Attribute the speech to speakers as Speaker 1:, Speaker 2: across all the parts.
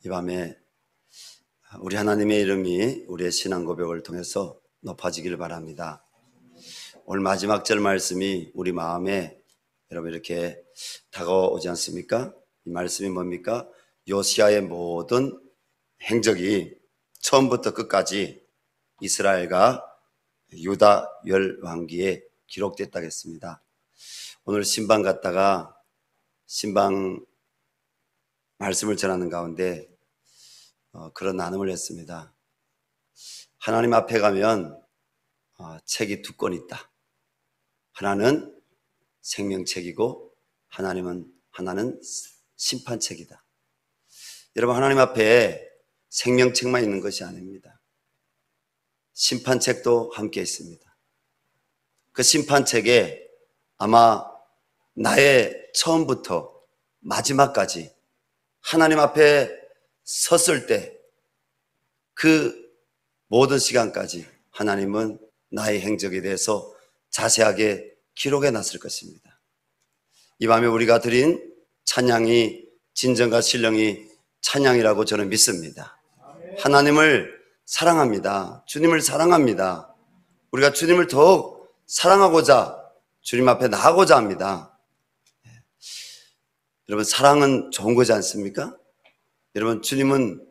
Speaker 1: 이 밤에 우리 하나님의 이름이 우리의 신앙 고백을 통해서 높아지기를 바랍니다. 오늘 마지막 절 말씀이 우리 마음에 여러분 이렇게 다가오지 않습니까? 이 말씀이 뭡니까? 요시아의 모든 행적이 처음부터 끝까지 이스라엘과 유다 열왕기에 기록됐다고 했습니다. 오늘 신방 갔다가 신방 말씀을 전하는 가운데 그런 나눔을 했습니다. 하나님 앞에 가면 책이 두 권 있다. 하나는 생명책이고 하나는 심판책이다. 여러분, 하나님 앞에 생명책만 있는 것이 아닙니다. 심판책도 함께 있습니다. 그 심판책에 아마 나의 처음부터 마지막까지 하나님 앞에 섰을 때 그 모든 시간까지 하나님은 나의 행적에 대해서 자세하게 기록해 놨을 것입니다. 이 밤에 우리가 드린 찬양이 진정과 신령이 찬양이라고 저는 믿습니다. 하나님을 사랑합니다. 주님을 사랑합니다. 우리가 주님을 더욱 사랑하고자 주님 앞에 나가고자 합니다. 여러분, 사랑은 좋은 거지 않습니까? 여러분, 주님은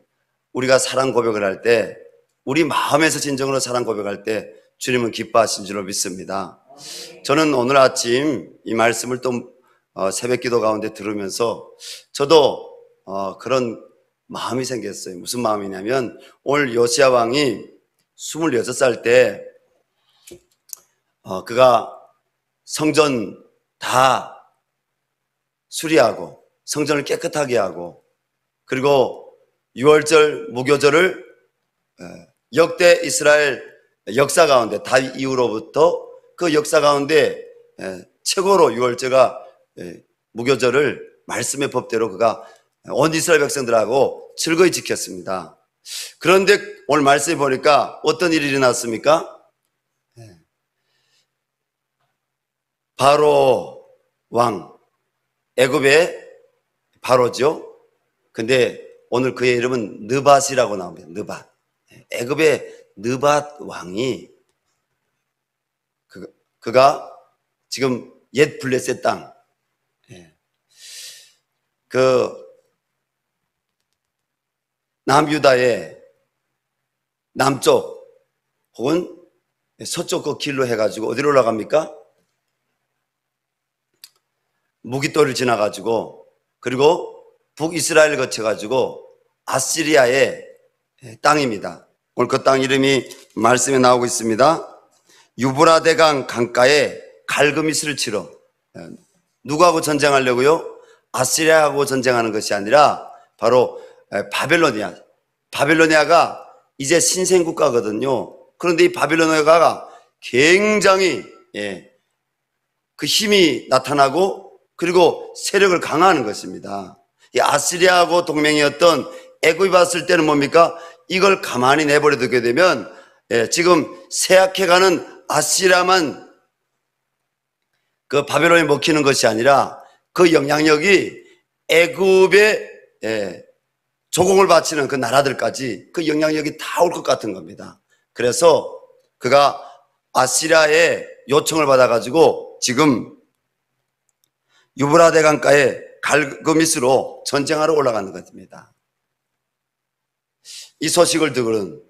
Speaker 1: 우리가 사랑 고백을 할 때, 우리 마음에서 진정으로 사랑 고백할 때 주님은 기뻐하신 줄로 믿습니다. 저는 오늘 아침 이 말씀을 또 새벽 기도 가운데 들으면서 저도 그런 마음이 생겼어요. 무슨 마음이냐면, 오늘 요시야 왕이 26살 때 그가 성전 다 수리하고 성전을 깨끗하게 하고, 그리고 유월절 무교절을 역대 이스라엘 역사 가운데 다윗 이후로부터 그 역사 가운데 최고로 유월절과 무교절을 말씀의 법대로 그가 온 이스라엘 백성들하고 즐거이 지켰습니다. 그런데 오늘 말씀해 보니까 어떤 일이 일어났습니까? 바로 왕, 애굽의 바로죠. 근데 오늘 그의 이름은 느밧이라고 나옵니다. 느밧. 애굽의 느밧 왕이 그가 지금 옛 블레셋 땅, 그 남유다의 남쪽 혹은 서쪽 그 길로 해가지고 어디로 올라갑니까? 무깃돌을 지나가지고, 그리고 북이스라엘을 거쳐가지고 아시리아의 땅입니다. 오늘 그 땅 이름이 말씀에 나오고 있습니다. 유브라데강 강가에 갈그미스를 치러. 누구하고 전쟁하려고요? 아시리아하고 전쟁하는 것이 아니라 바로 바벨로니아가 이제 신생국가거든요. 그런데 이 바벨로니아가 굉장히 그 힘이 나타나고, 그리고 세력을 강화하는 것입니다. 이 아시리아하고 동맹이었던 애굽이 봤을 때는 뭡니까? 이걸 가만히 내버려 두게 되면 지금 쇠약해가는 아시리아만 그 바벨론에 먹히는 것이 아니라 그 영향력이 애굽에 조공을 바치는 그 나라들까지 그 영향력이 다 올 것 같은 겁니다. 그래서 그가 아시리아의 요청을 받아가지고 지금 유브라데 강가에 갈그미스로 전쟁하러 올라가는 것입니다. 이 소식을 듣고는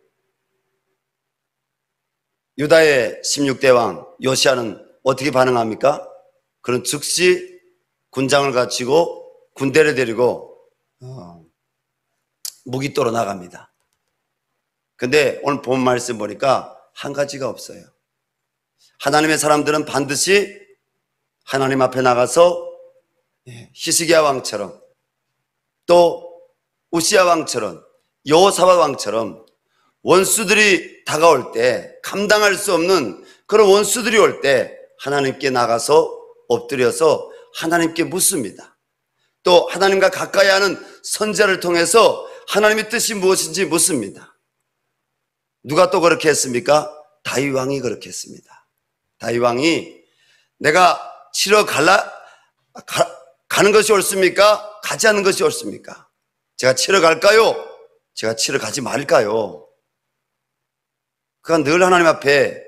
Speaker 1: 유다의 16대 왕 요시야는 어떻게 반응합니까? 그는 즉시 군장을 갖추고 군대를 데리고 무깃도로 나갑니다. 근데 오늘 본 말씀 보니까 한 가지가 없어요. 하나님의 사람들은 반드시 하나님 앞에 나가서 히스기야 왕처럼, 또 우시야 왕처럼, 여호사밧 왕처럼 원수들이 다가올 때, 감당할 수 없는 그런 원수들이 올 때 하나님께 나가서 엎드려서 하나님께 묻습니다. 또 하나님과 가까이 하는 선지자를 통해서 하나님의 뜻이 무엇인지 묻습니다. 누가 또 그렇게 했습니까? 다윗 왕이 그렇게 했습니다. 다윗 왕이 내가 치러 가는 것이 옳습니까? 가지 않는 것이 옳습니까? 제가 치러 갈까요? 제가 치러 가지 말까요? 그가 늘 하나님 앞에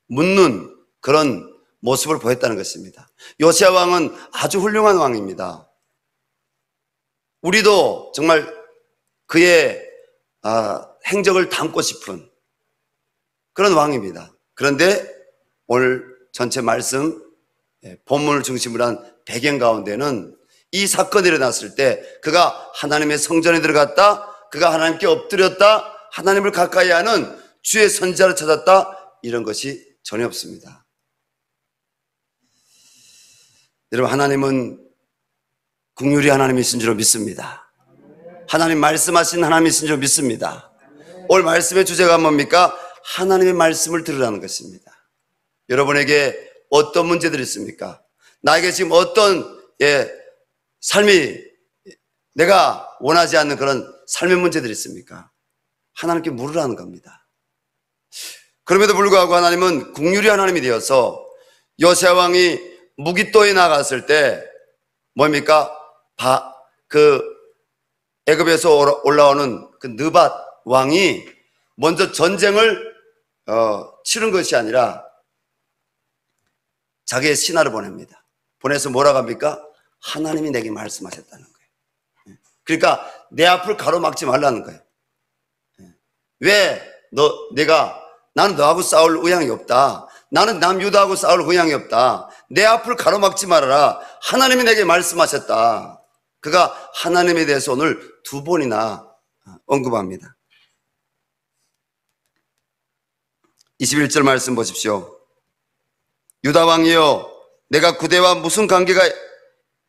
Speaker 1: 묻는 그런 모습을 보였다는 것입니다. 요시야 왕은 아주 훌륭한 왕입니다. 우리도 정말 그의 행적을 담고 싶은 그런 왕입니다. 그런데 오늘 전체 말씀 본문을 중심으로 한 배경 가운데는 이 사건이 일어났을 때 그가 하나님의 성전에 들어갔다, 그가 하나님께 엎드렸다, 하나님을 가까이 하는 주의 선지자를 찾았다, 이런 것이 전혀 없습니다. 여러분, 하나님은 긍휼히 하나님이신 줄 믿습니다. 하나님 말씀하신 하나님이신 줄 믿습니다. 오늘 말씀의 주제가 뭡니까? 하나님의 말씀을 들으라는 것입니다. 여러분에게 어떤 문제들이 있습니까? 나에게 지금 어떤 삶이 내가 원하지 않는 그런 삶의 문제들이 있습니까? 하나님께 물으라는 겁니다. 그럼에도 불구하고 하나님은 긍휼히 하나님이 되어서 요시야 왕이 무깃도에 나갔을 때 뭡니까? 그 애굽에서 올라오는 그 느밧 왕이 먼저 전쟁을 치른 것이 아니라 자기의 신하를 보냅니다. 보내서 뭐라고 합니까? 하나님이 내게 말씀하셨다는 거예요. 그러니까 내 앞을 가로막지 말라는 거예요. 왜 나는 너하고 싸울 의향이 없다. 나는 남유다하고 싸울 의향이 없다. 내 앞을 가로막지 말아라. 하나님이 내게 말씀하셨다. 그가 하나님에 대해서 오늘 2번이나 언급합니다. 21절 말씀 보십시오. 유다 왕이여, 내가 그대와 무슨 관계가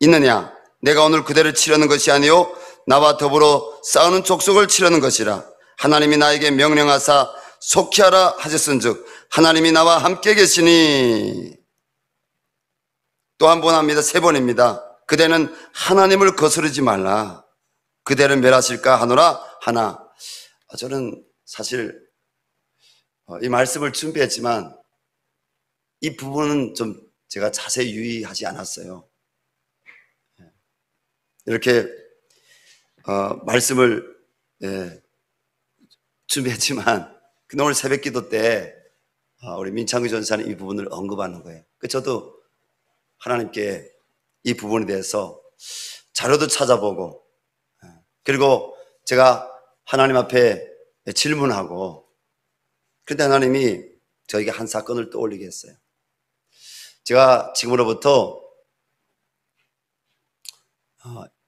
Speaker 1: 있느냐? 내가 오늘 그대를 치려는 것이 아니요 나와 더불어 싸우는 족속을 치려는 것이라. 하나님이 나에게 명령하사 속히 하라 하셨은즉 하나님이 나와 함께 계시니. 또 한 번 합니다. 3번입니다. 그대는 하나님을 거스르지 말라. 그대를 멸하실까 하노라 하나. 저는 사실 이 말씀을 준비했지만 이 부분은 좀 제가 자세히 유의하지 않았어요. 이렇게 말씀을 준비했지만 오늘 새벽 기도 때 우리 민창규 전사는 이 부분을 언급하는 거예요. 저도 하나님께 이 부분에 대해서 자료도 찾아보고, 그리고 제가 하나님 앞에 질문하고, 그런데 하나님이 저에게 한 사건을 떠올리게 했어요. 제가 지금으로부터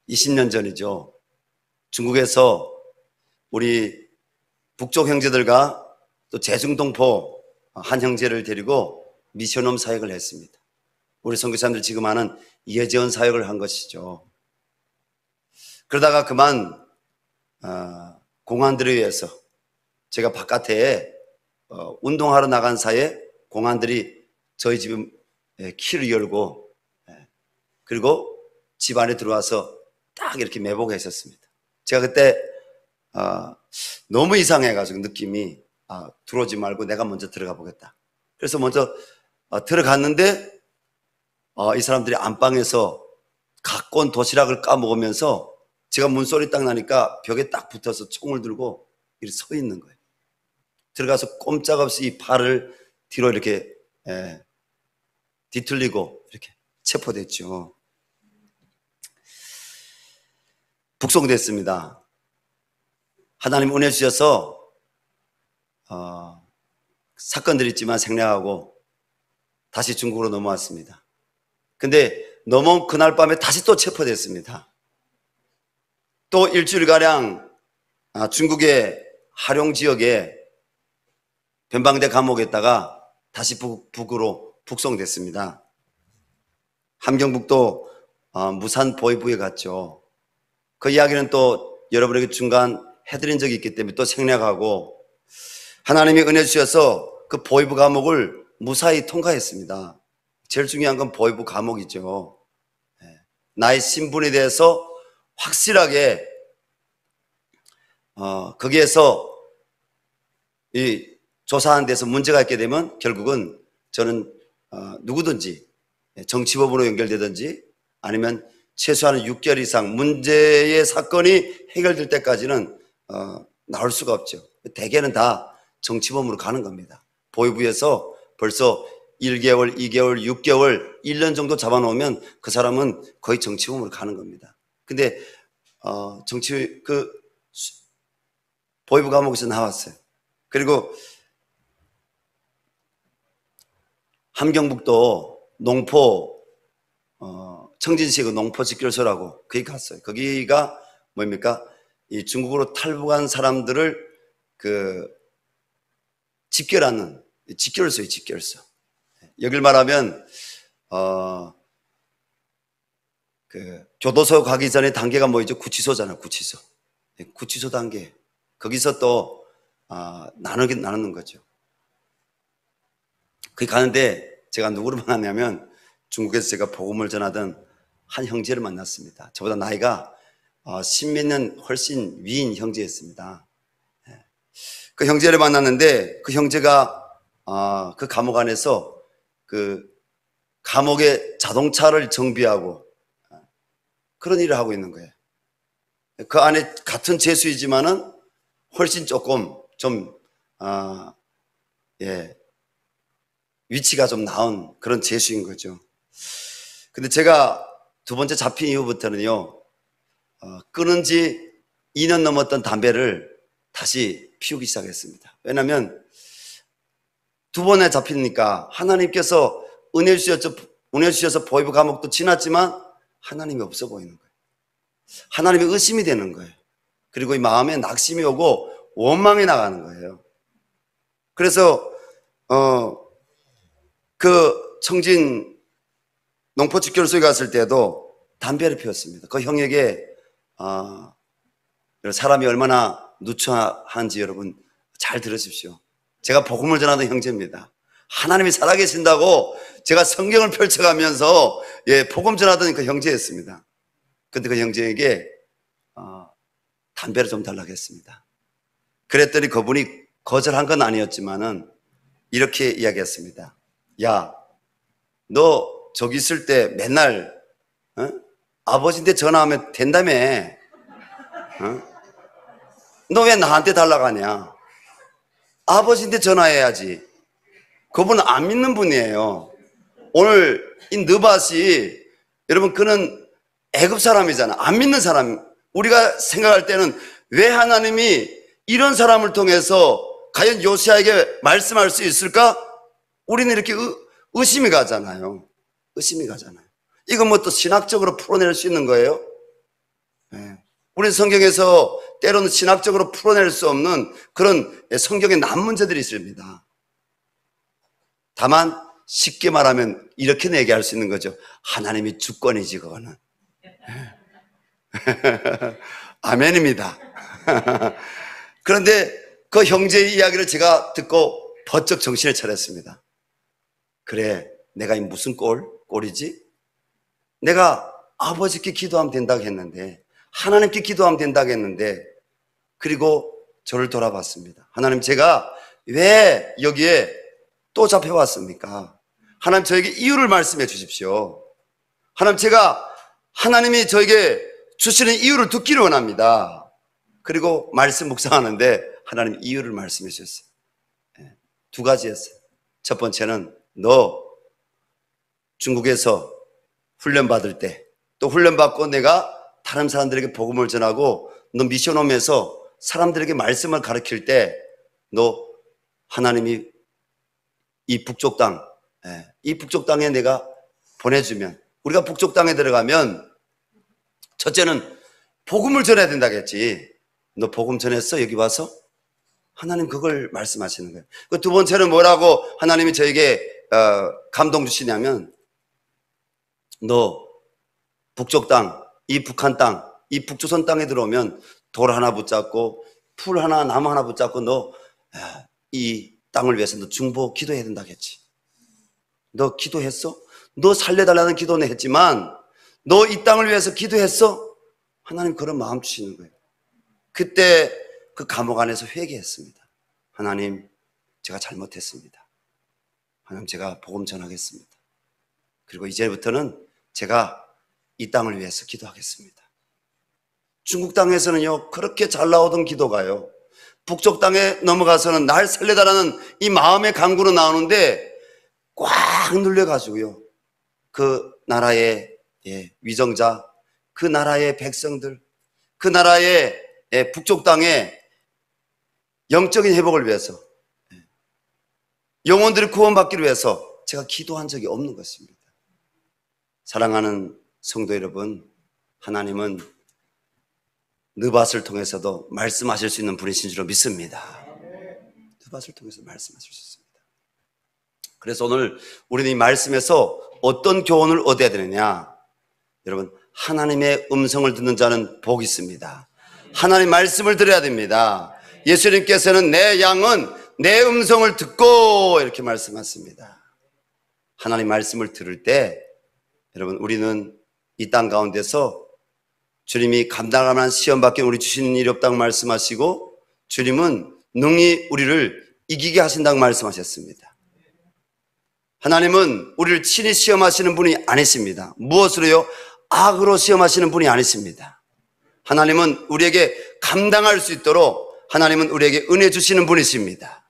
Speaker 1: 20년 전이죠. 중국에서 우리 북쪽 형제들과 또 제중동포 한 형제를 데리고 미션홈 사역을 했습니다. 우리 선교사님들 지금 하는 예재원 사역을 한 것이죠. 그러다가 그만 공안들에 의해서 제가 바깥에 운동하러 나간 사이에 공안들이 저희 집 키를 열고, 그리고 집 안에 들어와서 딱 이렇게 매복해 있었습니다. 제가 그때 너무 이상해가지고 느낌이 들어오지 말고 내가 먼저 들어가 보겠다. 그래서 먼저 들어갔는데 이 사람들이 안방에서 갖고 온 도시락을 까먹으면서 제가 문소리 딱 나니까 벽에 딱 붙어서 총을 들고 이렇게 서 있는 거예요. 들어가서 꼼짝없이 이 팔을 뒤로 이렇게 뒤틀리고 이렇게 체포됐죠. 북송됐습니다. 하나님 은혜 주셔서 사건들이 있지만 생략하고 다시 중국으로 넘어왔습니다. 근데 넘어온 그날 밤에 다시 또 체포됐습니다. 또 일주일가량 중국의 하룡 지역에 변방대 감옥에 있다가 다시 북으로 북송됐습니다. 함경북도 무산 보위부에 갔죠. 그 이야기는 또 여러분에게 중간 해드린 적이 있기 때문에 또 생략하고, 하나님이 은혜 주셔서 그 보위부 감옥을 무사히 통과했습니다. 제일 중요한 건 보위부 감옥이죠. 나의 신분에 대해서 확실하게 거기에서 이 조사하는 데서 문제가 있게 되면 결국은 저는 누구든지 정치법으로 연결되든지 아니면 최소한 6개월 이상 문제의 사건이 해결될 때까지는 나올 수가 없죠. 대개는 다 정치범으로 가는 겁니다. 보위부에서 벌써 1개월, 2개월, 6개월, 1년 정도 잡아놓으면 그 사람은 거의 정치범으로 가는 겁니다. 근데 보위부 감옥에서 나왔어요. 그리고 함경북도 농포 청진시 그 농포 직결소라고 거기 갔어요. 거기가 뭡니까? 이 중국으로 탈북한 사람들을 집결하는 직결소예요, 직결소. 여길 말하면 교도소 가기 전에 단계가 뭐죠? 구치소잖아요, 구치소. 구치소 단계. 거기서 또 나누는 거죠. 거기 가는데 제가 누구를 만났냐면 중국에서 제가 복음을 전하던 한 형제를 만났습니다. 저보다 나이가 10몇 년 훨씬 위인 형제였습니다. 그 형제를 만났는데 그 형제가 그 감옥 안에서 그 감옥에 자동차를 정비하고 그런 일을 하고 있는 거예요. 그 안에 같은 죄수이지만은 훨씬 조금 좀 위치가 좀 나은 그런 죄수인 거죠. 근데 제가 두 번째 잡힌 이후부터는요, 끊은 지 2년 넘었던 담배를 다시 피우기 시작했습니다. 왜냐하면 두 번에 잡히니까 하나님께서 은혜 주셔서 보위부 감옥도 지났지만 하나님이 없어 보이는 거예요. 하나님이 의심이 되는 거예요. 그리고 이 마음에 낙심이 오고 원망이 나가는 거예요. 그래서 그 청진 농포 직결소에 갔을 때도 담배를 피웠습니다. 그 형에게 사람이 얼마나 누추한지 여러분 잘 들으십시오. 제가 복음을 전하던 형제입니다. 하나님이 살아계신다고 제가 성경을 펼쳐가면서 복음 전하던 그 형제였습니다. 그런데 그 형제에게 담배를 좀 달라고 했습니다. 그랬더니 그분이 거절한 건 아니었지만은 이렇게 이야기했습니다. 야, 너 저기 있을 때 맨날 아버지한테 전화하면 된다며. 너 왜 나한테 달라고 하냐? 아버지한테 전화해야지. 그분은 안 믿는 분이에요. 오늘 이 느밧이 여러분 그는 애굽 사람이잖아. 안 믿는 사람. 우리가 생각할 때는 왜 하나님이 이런 사람을 통해서 과연 요시아에게 말씀할 수 있을까? 우리는 이렇게 의심이 가잖아요. 의심이 가잖아요. 이건 뭐 또 신학적으로 풀어낼 수 있는 거예요? 네. 우리 성경에서 때로는 신학적으로 풀어낼 수 없는 그런 성경의 난문제들이 있습니다. 다만 쉽게 말하면 이렇게 얘기할 수 있는 거죠. 하나님이 주권이지 그거는. 아멘입니다. 그런데 그 형제의 이야기를 제가 듣고 번쩍 정신을 차렸습니다. 그래, 내가 무슨 꼴이지? 내가 아버지께 기도하면 된다고 했는데, 하나님께 기도하면 된다고 했는데, 그리고 저를 돌아봤습니다. 하나님, 제가 왜 여기에 또 잡혀왔습니까? 하나님, 저에게 이유를 말씀해 주십시오. 하나님, 하나님이 저에게 주시는 이유를 듣기를 원합니다. 그리고 말씀 묵상하는데 하나님 이유를 말씀해 주셨어요. 두 가지였어요. 첫 번째는 너 중국에서 훈련 받을 때, 또 훈련 받고 내가 다른 사람들에게 복음을 전하고 너 미션홈에서 사람들에게 말씀을 가르칠 때 너 하나님이 이 북쪽 땅에 내가 보내주면, 우리가 북쪽 땅에 들어가면 첫째는 복음을 전해야 된다겠지. 너 복음 전했어? 여기 와서? 하나님 그걸 말씀하시는 거예요. 그 두 번째는 뭐라고 하나님이 저에게 감동 주시냐면, 너 북쪽 땅, 이 북한 땅, 이 북조선 땅에 들어오면 돌 하나 붙잡고 풀 하나, 나무 하나 붙잡고 너 이 땅을 위해서 너 중보 기도해야 된다겠지. 너 기도했어? 너 살려달라는 기도는 했지만 너 이 땅을 위해서 기도했어? 하나님 그런 마음 주시는 거예요. 그때 그 감옥 안에서 회개했습니다. 하나님, 제가 잘못했습니다. 하나님, 제가 복음 전하겠습니다. 그리고 이제부터는 제가 이 땅을 위해서 기도하겠습니다. 중국 땅에서는요, 그렇게 잘 나오던 기도가요, 북쪽 땅에 넘어가서는 날 살려달라는 이 마음의 간구로 나오는데 꽉 눌려가지고요, 그 나라의 위정자, 그 나라의 백성들, 그 나라의 북쪽 땅의 영적인 회복을 위해서, 영혼들이 구원받기를 위해서 제가 기도한 적이 없는 것입니다. 사랑하는 성도 여러분, 하나님은 느밧을 통해서도 말씀하실 수 있는 분이신 줄로 믿습니다. 느밧을 통해서 말씀하실 수 있습니다. 그래서 오늘 우리는 이 말씀에서 어떤 교훈을 얻어야 되느냐? 여러분, 하나님의 음성을 듣는 자는 복이 있습니다. 하나님 말씀을 들어야 됩니다. 예수님께서는 내 양은 내 음성을 듣고 이렇게 말씀하십니다. 하나님 말씀을 들을 때 여러분, 우리는 이 땅 가운데서 주님이 감당할 만한 시험밖에 우리 주시는 일이 없다고 말씀하시고, 주님은 능히 우리를 이기게 하신다고 말씀하셨습니다. 하나님은 우리를 친히 시험하시는 분이 아니십니다. 무엇으로요? 악으로 시험하시는 분이 아니십니다. 하나님은 우리에게 감당할 수 있도록 하나님은 우리에게 은혜 주시는 분이십니다.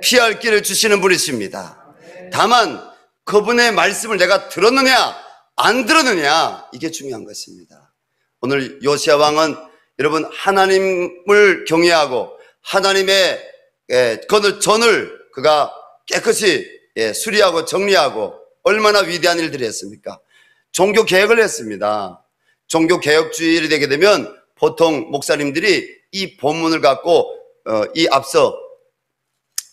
Speaker 1: 피할 길을 주시는 분이십니다. 다만 그분의 말씀을 내가 들었느냐 안 들었느냐, 이게 중요한 것입니다. 오늘 요시야 왕은 여러분, 하나님을 경외하고 하나님의 전을 그가 깨끗이 수리하고 정리하고 얼마나 위대한 일들을 했습니까? 종교 개혁을 했습니다. 종교 개혁주의를 되게 되면 보통 목사님들이 이 본문을 갖고 이 앞서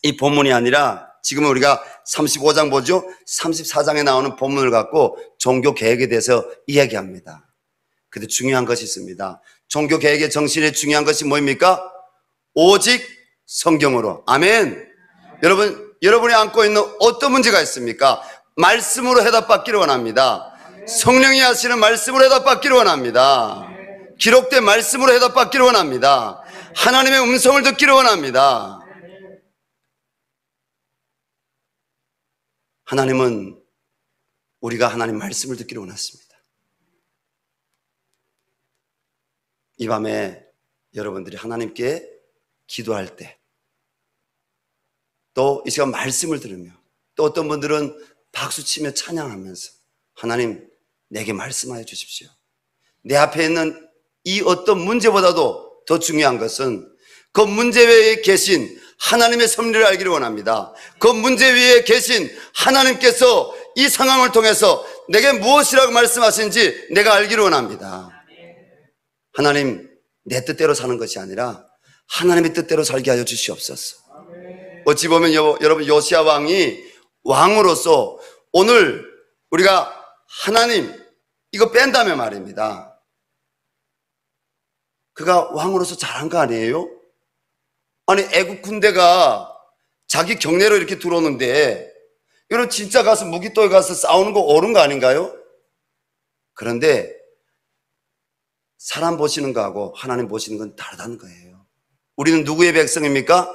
Speaker 1: 이 본문이 아니라 지금 우리가 35장 보죠? 34장에 나오는 본문을 갖고 종교 개혁에 대해서 이야기합니다. 근데 중요한 것이 있습니다. 종교 개혁의 정신에 중요한 것이 뭐입니까? 오직 성경으로. 아멘. 여러분이 안고 있는 어떤 문제가 있습니까? 말씀으로 해답받기를 원합니다. 성령이 하시는 말씀으로 해답받기를 원합니다. 기록된 말씀으로 해답받기를 원합니다. 하나님의 음성을 듣기를 원합니다. 하나님은 우리가 하나님 말씀을 듣기를 원하십니다. 이 밤에 여러분들이 하나님께 기도할 때, 또 이 시간 말씀을 들으며, 또 어떤 분들은 박수치며 찬양하면서 하나님 내게 말씀하여 주십시오. 내 앞에 있는 이 어떤 문제보다도 더 중요한 것은 그 문제 위에 계신 하나님의 섭리를 알기를 원합니다. 그 문제 위에 계신 하나님께서 이 상황을 통해서 내게 무엇이라고 말씀하신지 내가 알기를 원합니다. 하나님, 내 뜻대로 사는 것이 아니라 하나님의 뜻대로 살게 하여 주시옵소서. 어찌 보면 여러분, 요시야 왕이 왕으로서 오늘 우리가 하나님 이거 뺀다면 말입니다, 그가 왕으로서 잘한 거 아니에요? 아니, 애국 군대가 자기 경내로 이렇게 들어오는데 이건 진짜 가서 무기토에 가서 싸우는 거 옳은 거 아닌가요? 그런데 사람 보시는 거하고 하나님 보시는 건 다르다는 거예요. 우리는 누구의 백성입니까?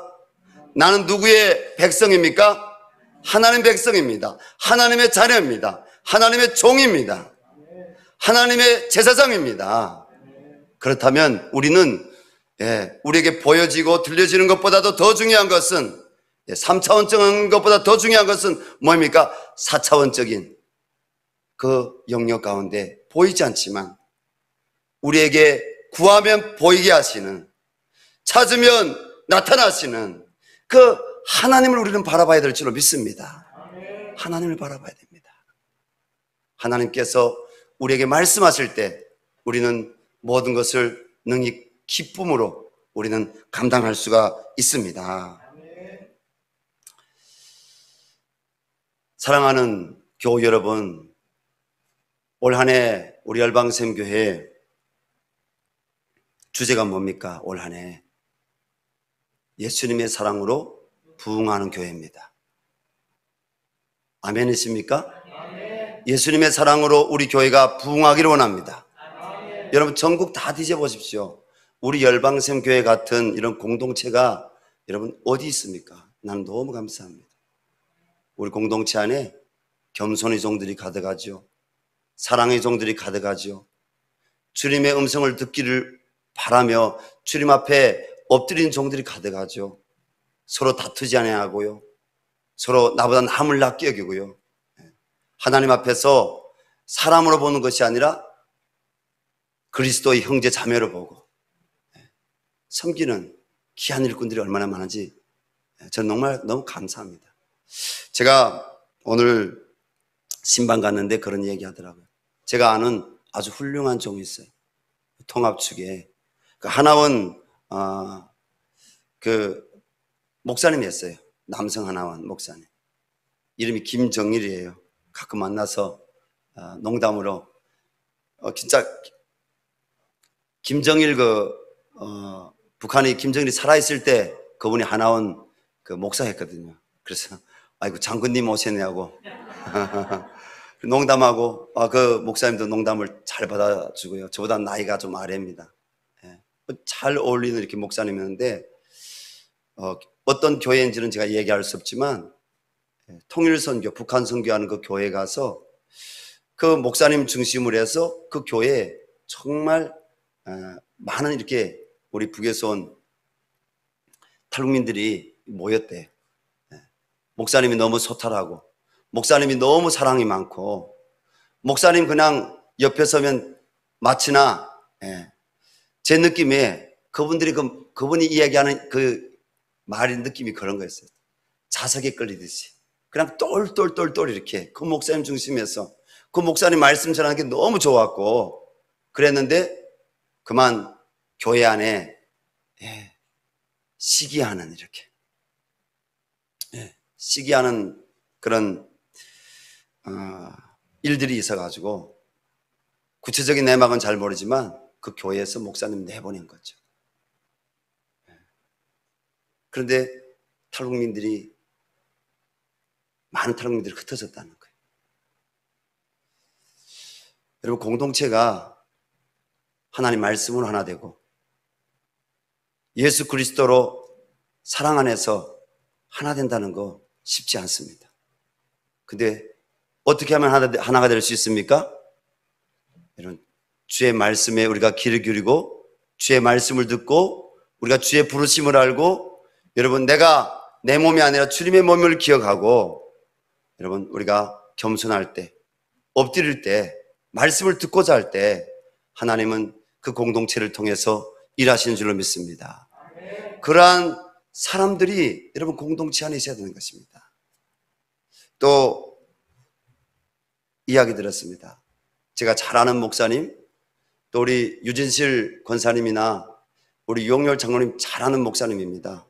Speaker 1: 나는 누구의 백성입니까? 하나님 백성입니다. 하나님의 자녀입니다. 하나님의 종입니다. 하나님의 제사장입니다. 그렇다면 우리는 우리에게 보여지고 들려지는 것보다도 더 중요한 것은, 3차원적인 것보다 더 중요한 것은 뭐입니까? 4차원적인 그 영역 가운데 보이지 않지만 우리에게 구하면 보이게 하시는, 찾으면 나타나시는 그 하나님을 우리는 바라봐야 될 줄로 믿습니다. 하나님을 바라봐야 됩니다. 하나님께서 우리에게 말씀하실 때 우리는 모든 것을 능히 기쁨으로 우리는 감당할 수가 있습니다. 사랑하는 교우 여러분, 올 한 해 우리 열방샘교회 주제가 뭡니까? 올 한 해 예수님의 사랑으로 부흥하는 교회입니다. 아멘이십니까? 아멘. 예수님의 사랑으로 우리 교회가 부흥하기를 원합니다. 아멘. 여러분, 전국 다 뒤져보십시오. 우리 열방샘교회 같은 이런 공동체가 여러분 어디 있습니까? 나는 너무 감사합니다. 우리 공동체 안에 겸손의 종들이 가득하죠. 사랑의 종들이 가득하죠. 주님의 음성을 듣기를 바라며 주님 앞에 엎드린 종들이 가득하죠. 서로 다투지 아니하고요. 서로 나보다 남을 낮게 여기고요. 하나님 앞에서 사람으로 보는 것이 아니라 그리스도의 형제 자매로 보고 섬기는 귀한 일꾼들이 얼마나 많은지 저는 정말 너무 감사합니다. 제가 오늘 신방 갔는데 그런 얘기 하더라고요. 제가 아는 아주 훌륭한 종이 있어요. 통합 측에 하나원 그 목사님이었어요. 남성 하나원 목사님. 이름이 김정일이에요. 가끔 만나서 농담으로 진짜 김정일 북한이 김정일이 살아있을 때 그분이 하나원 그 목사였거든요. 그래서 아이고 장군님 오셨냐고 농담하고 그 목사님도 농담을 잘 받아주고요. 저보다 나이가 좀 아래입니다. 잘 어울리는 이렇게 목사님이었는데 어떤 교회인지는 제가 얘기할 수 없지만 통일선교, 북한 선교하는 그 교회에 가서 그 목사님 중심으로 해서 그 교회에 정말 많은 이렇게 우리 북에서 온 탈북민들이 모였대요. 목사님이 너무 소탈하고 목사님이 너무 사랑이 많고 목사님 그냥 옆에 서면 마치나 제 느낌에 그분이 이야기하는 그 말의 느낌이 그런 거였어요. 자석에 끌리듯이 그냥 똘똘똘똘 이렇게 그 목사님 중심에서 그 목사님 말씀 전하는 게 너무 좋았고 그랬는데 그만 교회 안에 시기하는 이렇게 시기하는 그런 일들이 있어가지고 구체적인 내막은 잘 모르지만 그 교회에서 목사님 내보낸 거죠. 그런데 많은 탈북민들이 흩어졌다는 거예요. 여러분 공동체가 하나님 말씀으로 하나 되고 예수 그리스도로 사랑 안에서 하나 된다는 거 쉽지 않습니다. 근데 어떻게 하면 하나가 될 수 있습니까? 여러분 주의 말씀에 우리가 귀를 기울이고 주의 말씀을 듣고 우리가 주의 부르심을 알고 여러분 내가 내 몸이 아니라 주님의 몸을 기억하고 여러분 우리가 겸손할 때 엎드릴 때 말씀을 듣고자 할 때 하나님은 그 공동체를 통해서 일하시는 줄로 믿습니다. 그러한 사람들이 여러분 공동체 안에 있어야 되는 것입니다. 또 이야기 들었습니다. 제가 잘 아는 목사님 또 우리 유진실 권사님이나 우리 유영열 장로님 잘 아는 목사님입니다.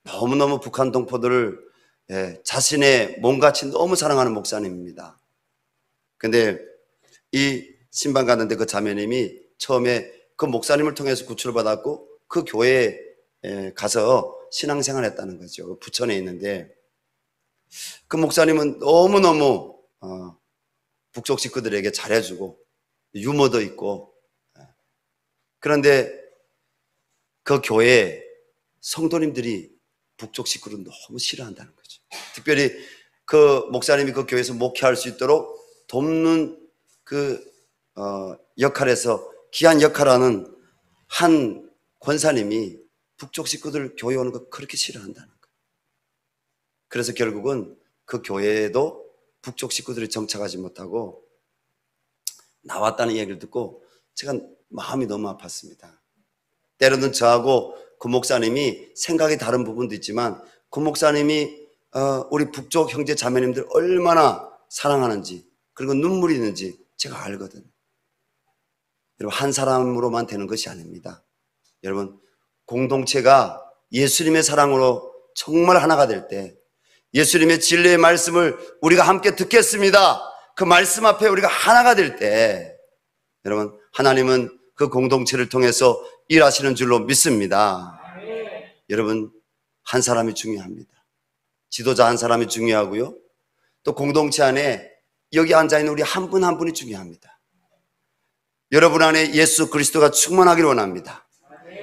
Speaker 1: 너무너무 북한 동포들을 자신의 몸같이 너무 사랑하는 목사님입니다. 근데 이 신방 갔는데 그 자매님이 처음에 그 목사님을 통해서 구출을 받았고 그 교회에 가서 신앙생활 했다는 거죠. 부천에 있는데 그 목사님은 너무너무 북쪽 식구들에게 잘해주고 유머도 있고 그런데 그 교회에 성도님들이 북쪽 식구를 너무 싫어한다는 거죠. 특별히 그 목사님이 그 교회에서 목회할 수 있도록 돕는 그 역할에서 귀한 역할하는 한 권사님이 북쪽 식구들 교회 오는 거 그렇게 싫어한다는 거예요. 그래서 결국은 그 교회에도 북쪽 식구들이 정착하지 못하고 나왔다는 얘기를 듣고 제가 마음이 너무 아팠습니다. 때로는 저하고 그 목사님이 생각이 다른 부분도 있지만 그 목사님이 우리 북쪽 형제 자매님들 얼마나 사랑하는지 그리고 눈물이 있는지 제가 알거든요. 여러분 한 사람으로만 되는 것이 아닙니다. 여러분 공동체가 예수님의 사랑으로 정말 하나가 될 때 예수님의 진리의 말씀을 우리가 함께 듣겠습니다. 그 말씀 앞에 우리가 하나가 될 때 여러분 하나님은 그 공동체를 통해서 일하시는 줄로 믿습니다. 여러분 한 사람이 중요합니다. 지도자 한 사람이 중요하고요. 또 공동체 안에 여기 앉아있는 우리 한 분 한 분이 중요합니다. 여러분 안에 예수 그리스도가 충만하기를 원합니다.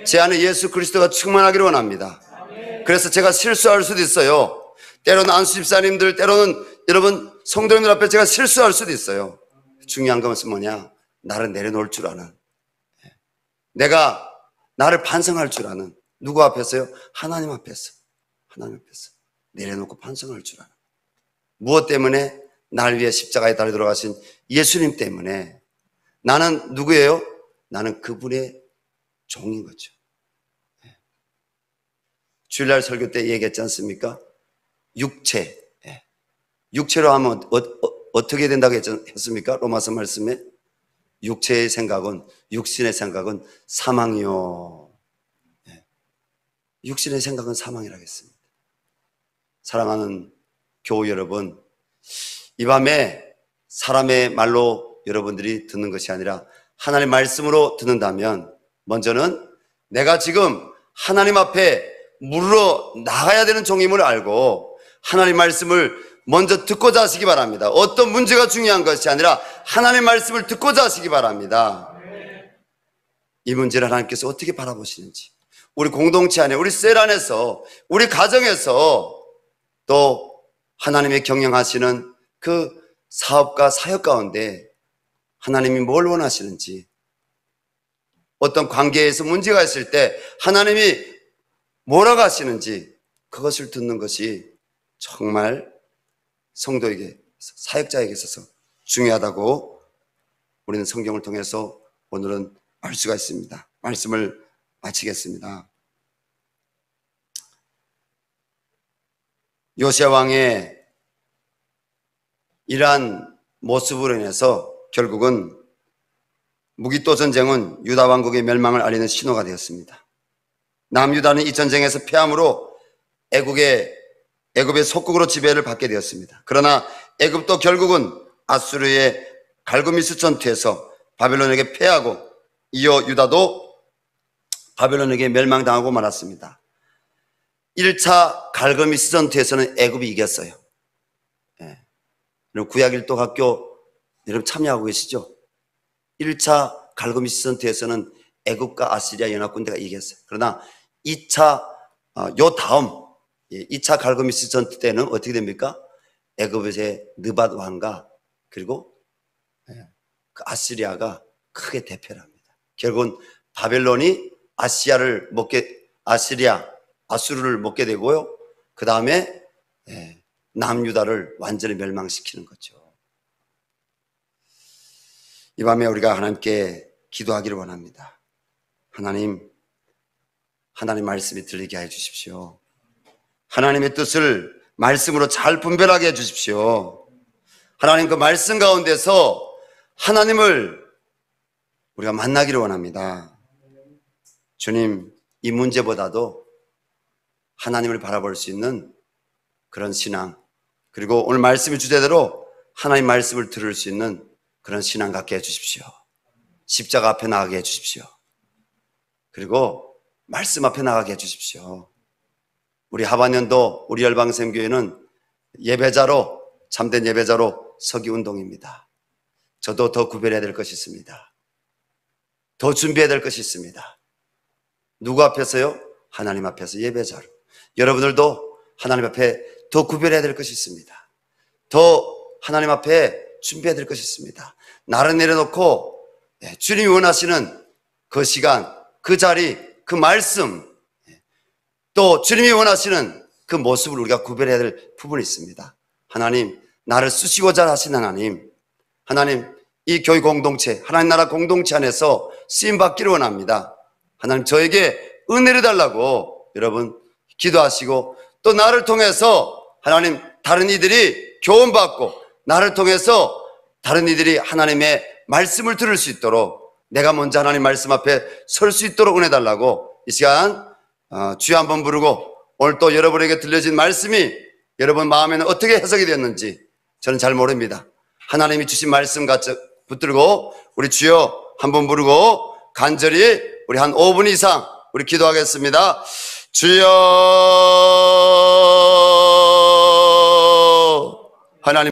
Speaker 1: 제 안에 예수 그리스도가 충만하기를 원합니다. 그래서 제가 실수할 수도 있어요. 때로는 안수 집사님들, 때로는 여러분 성도님들 앞에 제가 실수할 수도 있어요. 중요한 것은 뭐냐? 나를 내려놓을 줄 아는, 내가 나를 반성할 줄 아는, 누구 앞에서요? 하나님 앞에서. 하나님 앞에서 내려놓고 반성할 줄 아는. 무엇 때문에? 날 위해 십자가에 달려 들어가신 예수님 때문에. 나는 누구예요? 나는 그분의 종인 거죠. 주일날 설교 때 얘기했지 않습니까? 육체. 육체로 하면 어떻게 된다고 했습니까? 로마서 말씀에. 육체의 생각은, 육신의 생각은 사망이요. 육신의 생각은 사망이라고 했습니다. 사랑하는 교우 여러분, 이 밤에 사람의 말로 여러분들이 듣는 것이 아니라 하나님의 말씀으로 듣는다면, 먼저는 내가 지금 하나님 앞에 물러 나가야 되는 종임을 알고 하나님 말씀을 먼저 듣고자 하시기 바랍니다. 어떤 문제가 중요한 것이 아니라 하나님의 말씀을 듣고자 하시기 바랍니다. 이 문제를 하나님께서 어떻게 바라보시는지, 우리 공동체 안에, 우리 셀 안에서, 우리 가정에서, 또 하나님의 경영하시는 그 사업과 사역 가운데 하나님이 뭘 원하시는지, 어떤 관계에서 문제가 있을 때 하나님이 뭐라고 하시는지, 그것을 듣는 것이 정말 성도에게, 사역자에게 있어서 중요하다고 우리는 성경을 통해서 오늘은 알 수가 있습니다. 말씀을 마치겠습니다. 요시야 왕의 이러한 모습으로 인해서 결국은 무기또 전쟁은 유다 왕국의 멸망을 알리는 신호가 되었습니다. 남유다는 이 전쟁에서 패함으로 애굽의 속국으로 지배를 받게 되었습니다. 그러나 애굽도 결국은 아수르의 갈그미스 전투에서 바벨론에게 패하고, 이어 유다도 바벨론에게 멸망당하고 말았습니다. 1차 갈그미스 전투에서는 애굽이 이겼어요. 여러분 구약일독학교 여러분 참여하고 계시죠? 1차 갈그미스 전투에서는 애굽과 아시리아 연합군대가 이겼어요. 그러나 2차 다음 2차 갈그미스 전투 때는 어떻게 됩니까? 애굽의 느밧 왕과 그리고 그 아시리아가 크게 대패를 합니다. 결국은 바벨론이 아수르를 먹게 되고요. 그 다음에 남유다를 완전히 멸망시키는 거죠. 이 밤에 우리가 하나님께 기도하기를 원합니다. 하나님 말씀이 들리게 해 주십시오. 하나님의 뜻을 말씀으로 잘 분별하게 해 주십시오. 하나님 그 말씀 가운데서 하나님을 우리가 만나기를 원합니다. 주님, 이 문제보다도 하나님을 바라볼 수 있는 그런 신앙, 그리고 오늘 말씀의 주제대로 하나님 말씀을 들을 수 있는 그런 신앙 갖게 해 주십시오. 십자가 앞에 나가게 해 주십시오. 그리고 말씀 앞에 나가게 해 주십시오. 우리 하반년도 우리 열방샘교회는 예배자로, 참된 예배자로 서기 운동입니다. 저도 더 구별해야 될 것이 있습니다. 더 준비해야 될 것이 있습니다. 누구 앞에서요? 하나님 앞에서 예배자로. 여러분들도 하나님 앞에 더 구별해야 될 것이 있습니다. 더 하나님 앞에 준비해야 될 것이 있습니다. 나를 내려놓고 주님이 원하시는 그 시간, 그 자리, 그 말씀, 또 주님이 원하시는 그 모습을 우리가 구별해야 될 부분이 있습니다. 하나님, 나를 쓰시고자 하신 하나님, 이 교회 공동체, 하나님 나라 공동체 안에서 쓰임받기를 원합니다. 하나님, 저에게 은혜를 달라고 여러분 기도하시고, 또 나를 통해서 하나님, 다른 이들이 교훈받고, 나를 통해서 다른 이들이 하나님의 말씀을 들을 수 있도록, 내가 먼저 하나님 말씀 앞에 설 수 있도록 은혜 달라고 이 시간 주여 한번 부르고, 오늘 또 여러분에게 들려진 말씀이 여러분 마음에는 어떻게 해석이 됐는지 저는 잘 모릅니다. 하나님이 주신 말씀 같이 붙들고 우리 주여 한번 부르고 간절히 우리 한 5분 이상 우리 기도하겠습니다. 주여, 하나님